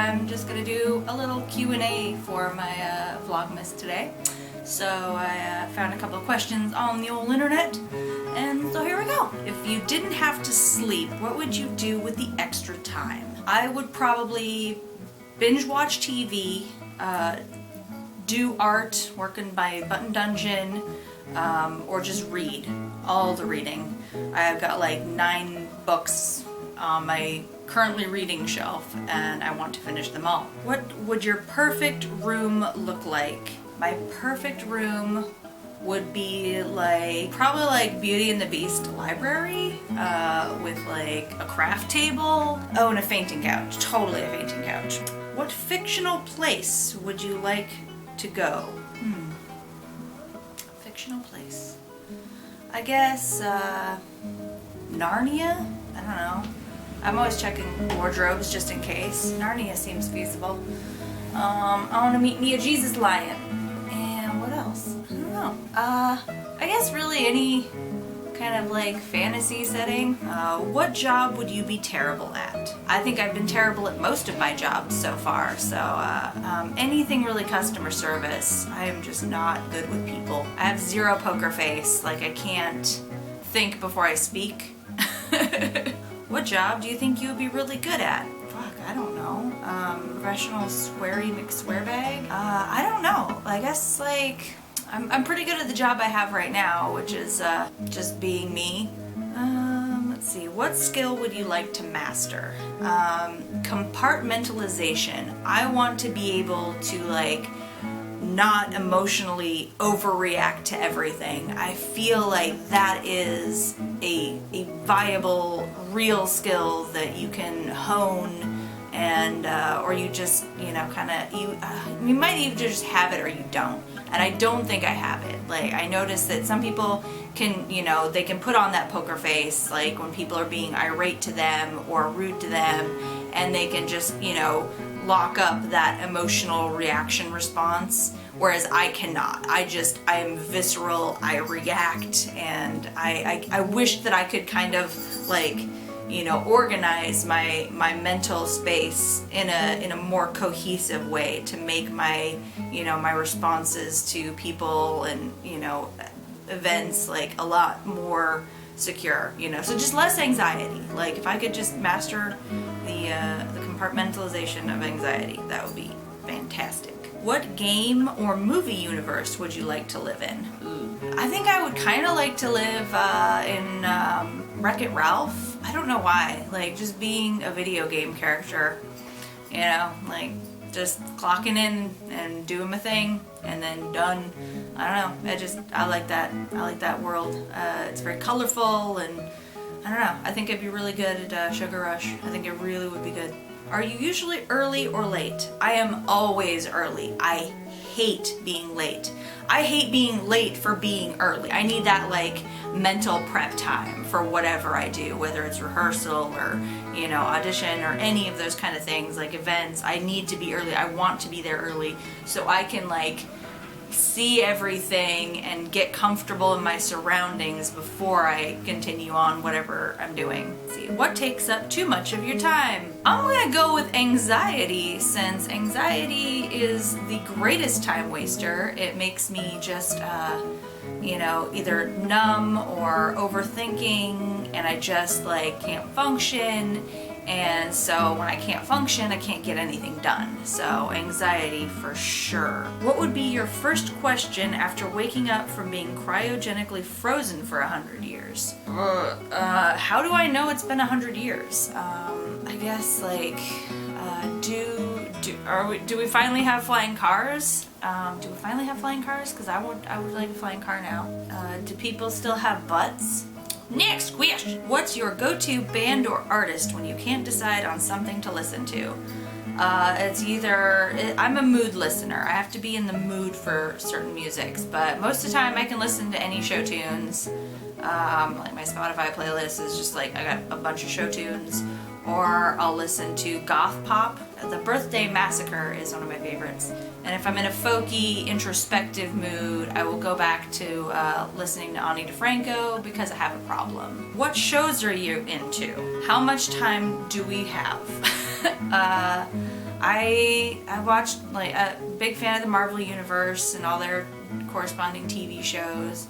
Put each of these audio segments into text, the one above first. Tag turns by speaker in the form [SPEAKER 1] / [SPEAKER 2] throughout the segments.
[SPEAKER 1] I'm just gonna do a little Q&A for my Vlogmas today. So I found a couple of questions on the old internet, and so here we go. If you didn't have to sleep, what would you do with the extra time? I would probably binge watch TV, do art, work in my button dungeon, or just read. All the reading. I've got like 9 books on my currently reading shelf, and I want to finish them all. What would your perfect room look like? My perfect room would be like, probably like Beauty and the Beast library, with like a craft table. Oh, and a fainting couch. Totally a fainting couch. What fictional place would you like to go? Fictional place. I guess, Narnia? I don't know. I'm always checking wardrobes just in case. Narnia seems feasible. I want to meet me a Jesus lion. And what else? I don't know. I guess really any kind of like fantasy setting. What job would you be terrible at? I think I've been terrible at most of my jobs so far, so anything really customer service. I am just not good with people. I have zero poker face, like I can't think before I speak. What job do you think you would be really good at? Fuck, I don't know. Professional sweary McSwearbag? I don't know. I guess like I'm pretty good at the job I have right now, which is just being me. Let's see, what skill would you like to master? Compartmentalization. I want to be able to like not emotionally overreact to everything. I feel like that is a viable, real skill that you can hone, and or you just, you know, kind of, you might even just have it or you don't. And I don't think I have it. Like, I noticed that some people can, you know, they can put on that poker face, like when people are being irate to them or rude to them, and they can just, you know, lock up that emotional reaction response, whereas I cannot. I am visceral, I react, and I wish that I could kind of like, you know, organize my mental space in a more cohesive way to make my, you know, my responses to people and, you know, events like a lot more secure, you know. So just less anxiety. Like if I could just master the compartmentalization of anxiety, that would be fantastic. What game or movie universe would you like to live in? I think I would kind of like to live in Wreck-It Ralph. I don't know why. Like just being a video game character, you know, like just clocking in and doing my thing and then done. I don't know. I like that. I like that world. It's very colorful, and I don't know. I think I'd be really good at Sugar Rush. I think it really would be good. Are you usually early or late? I am always early. I hate being late. I hate being late for being early. I need that like mental prep time for whatever I do, whether it's rehearsal or, you know, audition or any of those kind of things, like events. I need to be early. I want to be there early so I can like see everything and get comfortable in my surroundings before I continue on whatever I'm doing. Let's see, what takes up too much of your time? I'm gonna go with anxiety, since anxiety is the greatest time waster. It makes me just, you know, either numb or overthinking, and I just like can't function. And so when I can't function, I can't get anything done. So anxiety for sure. What would be your first question after waking up from being cryogenically frozen for 100 years? How do I know it's been 100 years? I guess like, do we finally have flying cars? Do we finally have flying cars? Because I would like a flying car now. Do people still have butts? Next question. What's your go-to band or artist when you can't decide on something to listen to? It's either, I'm a mood listener. I have to be in the mood for certain musics, but most of the time I can listen to any show tunes. Like my Spotify playlist is just like, I got a bunch of show tunes. Or I'll listen to goth pop. The Birthday Massacre is one of my favorites. And if I'm in a folky, introspective mood, I will go back to listening to Ani DeFranco because I have a problem. What shows are you into? How much time do we have? I watched, like, a big fan of the Marvel Universe and all their corresponding TV shows.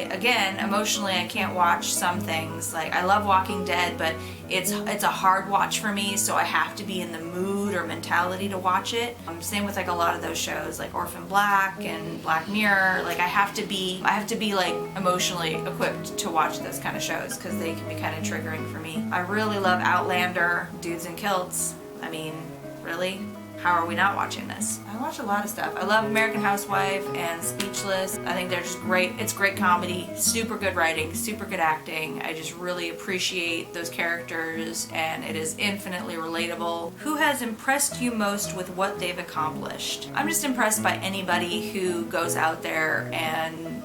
[SPEAKER 1] Again, emotionally, I can't watch some things. Like, I love Walking Dead, but it's a hard watch for me, so I have to be in the mood or mentality to watch it. Same with like a lot of those shows, like Orphan Black and Black Mirror. Like, I have to be like emotionally equipped to watch those kind of shows because they can be kind of triggering for me. I really love Outlander, Dudes in Kilts. I mean, really? How are we not watching this? I watch a lot of stuff. I love American Housewife and Speechless. I think they're just great. It's great comedy, super good writing, super good acting. I just really appreciate those characters, and it is infinitely relatable. Who has impressed you most with what they've accomplished? I'm just impressed by anybody who goes out there and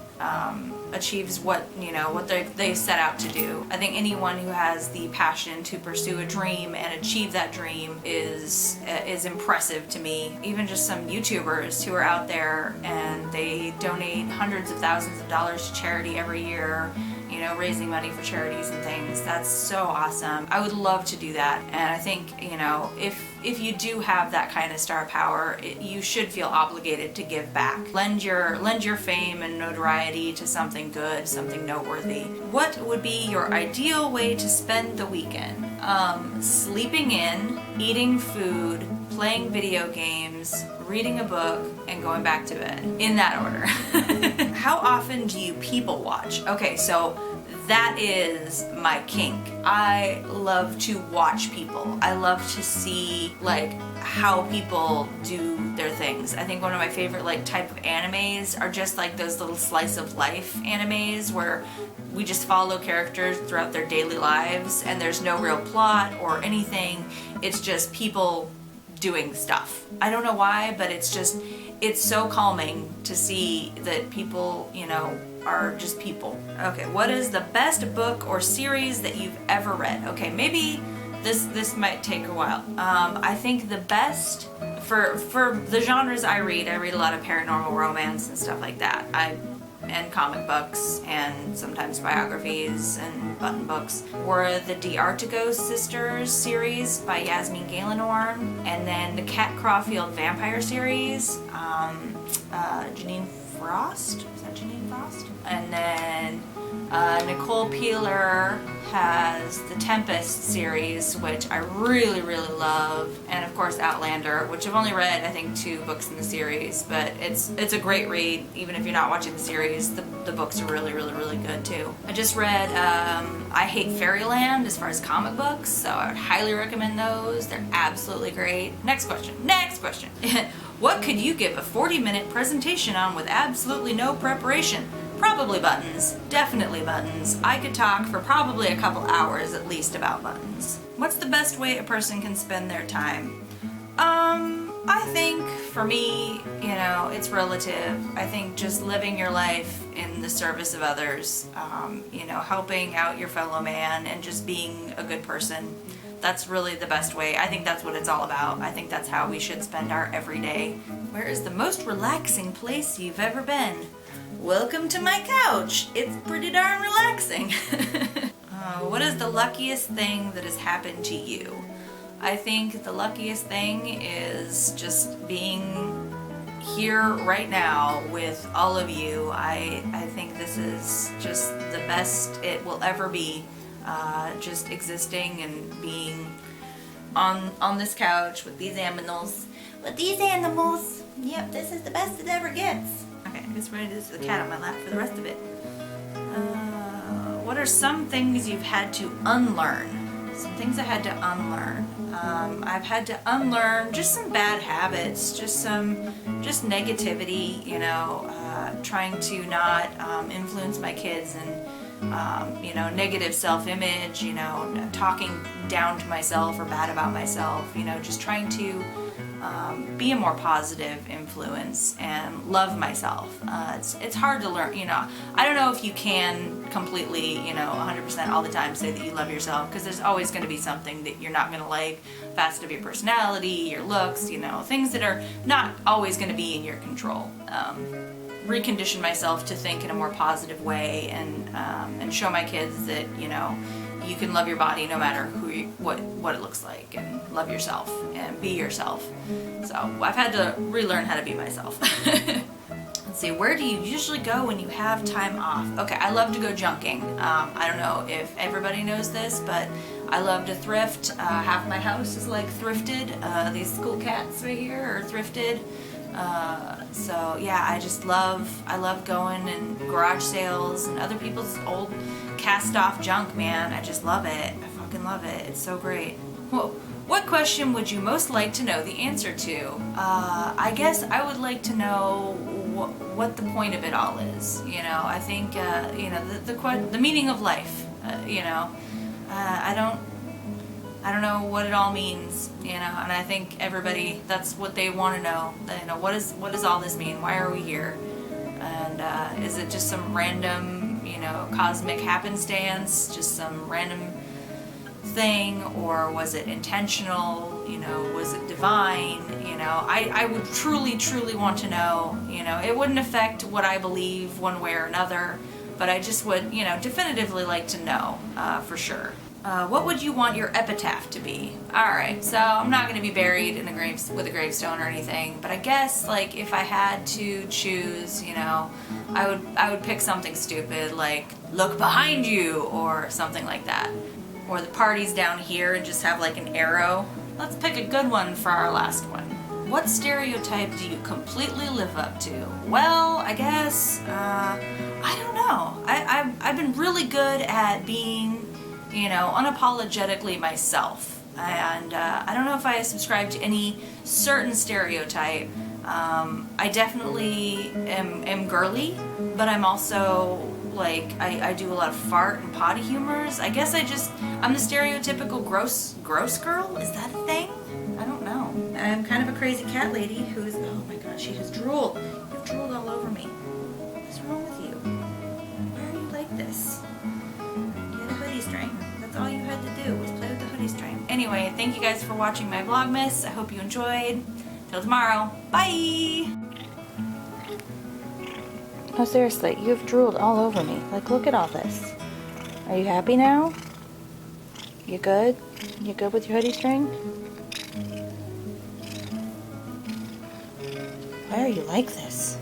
[SPEAKER 1] achieves what they set out to do. I think anyone who has the passion to pursue a dream and achieve that dream is impressive to me. Even just some YouTubers who are out there and they donate hundreds of thousands of dollars to charity every year, you know, raising money for charities and things. That's so awesome. I would love to do that. And I think, you know, if you do have that kind of star power, you should feel obligated to give back. Lend your fame and notoriety to something good, something noteworthy. What would be your ideal way to spend the weekend? Sleeping in, eating food, playing video games, reading a book, and going back to bed. In that order. How often do you people watch? Okay, so that is my kink. I love to watch people. I love to see like how people do their things. I think one of my favorite like type of animes are just like those little slice of life animes where we just follow characters throughout their daily lives and there's no real plot or anything. It's just people doing stuff. I don't know why, but it's so calming to see that people, you know, are just people. Okay, what is the best book or series that you've ever read? Okay, maybe this might take a while. I think the best for the genres I read a lot of paranormal romance and stuff like that. And comic books and sometimes biographies and button books were the D'Artigos Sisters series by Yasmin Galenorn, and then the Kat Caulfield Vampire series, Janine Frost? Is that Janine Frost? And then Nicole Peeler has the Tempest series, which I really, really love, and of course Outlander, which I've only read I think 2 books in the series, but it's a great read. Even if you're not watching the series, the books are really, really, really good too. I just read I Hate Fairyland as far as comic books, so I would highly recommend those. They're absolutely great. Next question. What could you give a 40-minute presentation on with absolutely no preparation? Probably buttons. Definitely buttons. I could talk for probably a couple hours at least about buttons. What's the best way a person can spend their time? I think for me, you know, it's relative. I think just living your life in the service of others, you know, helping out your fellow man and just being a good person. That's really the best way. I think that's what it's all about. I think that's how we should spend our everyday. Where is the most relaxing place you've ever been? Welcome to my couch. It's pretty darn relaxing. What is the luckiest thing that has happened to you? I think the luckiest thing is just being here right now with all of you. I think this is just the best it will ever be. Just existing and being on this couch with these animals. Yep, this is the best it ever gets. Okay, I'm just ready to do the cat on my lap for the rest of it. What are some things you've had to unlearn? Some things I had to unlearn. I've had to unlearn just some bad habits, just negativity, you know, trying to not influence my kids and, you know, negative self-image, you know, talking down to myself or bad about myself, you know, just trying to be a more positive influence and love myself. It's hard to learn, you know. I don't know if you can completely, you know, 100% all the time say that you love yourself, because there's always going to be something that you're not going to like, facet of your personality, your looks, you know, things that are not always going to be in your control. Recondition myself to think in a more positive way and show my kids that, you know, you can love your body no matter what it looks like, and love yourself and be yourself. So I've had to relearn how to be myself. Let's see, where do you usually go when you have time off? Okay, I love to go junking. I don't know if everybody knows this, but I love to thrift. Half my house is like thrifted. These cool cats right here are thrifted. So yeah, I love going and garage sales and other people's old cast off junk, man. I just love it. I fucking love it. It's so great. Whoa. What question would you most like to know the answer to? I guess I would like to know what the point of it all is. You know, I think you know, the meaning of life. You know, I don't know what it all means, you know, and I think everybody, that's what they want to know. You know, what does all this mean? Why are we here? And is it just some random, you know, cosmic happenstance, just some random thing, or was it intentional? You know, was it divine? You know, I would truly want to know. You know, it wouldn't affect what I believe one way or another, but I just would, you know, definitively like to know for sure. What would you want your epitaph to be? Alright, so I'm not going to be buried in with a gravestone or anything, but I guess, like, if I had to choose, you know, I would pick something stupid, like, look behind you, or something like that. Or the party's down here and just have, like, an arrow. Let's pick a good one for our last one. What stereotype do you completely live up to? Well, I guess, I don't know. I've been really good at being, you know, unapologetically myself. And I don't know if I subscribe to any certain stereotype. I definitely am girly, but I'm also, like, I do a lot of fart and potty humors. I guess I'm the stereotypical gross girl? Is that a thing? I don't know. I'm kind of a crazy cat lady who's, oh my god, she has drooled. You've drooled all over me. What's wrong with you? Why are you like this? Get a hoodie string. That's all you had to do was play with the hoodie string. Anyway, thank you guys for watching my Vlogmas. I hope you enjoyed. Till tomorrow. Bye!
[SPEAKER 2] No, seriously, you've drooled all over me. Like, look at all this. Are you happy now? You good? You good with your hoodie string? Why are you like this?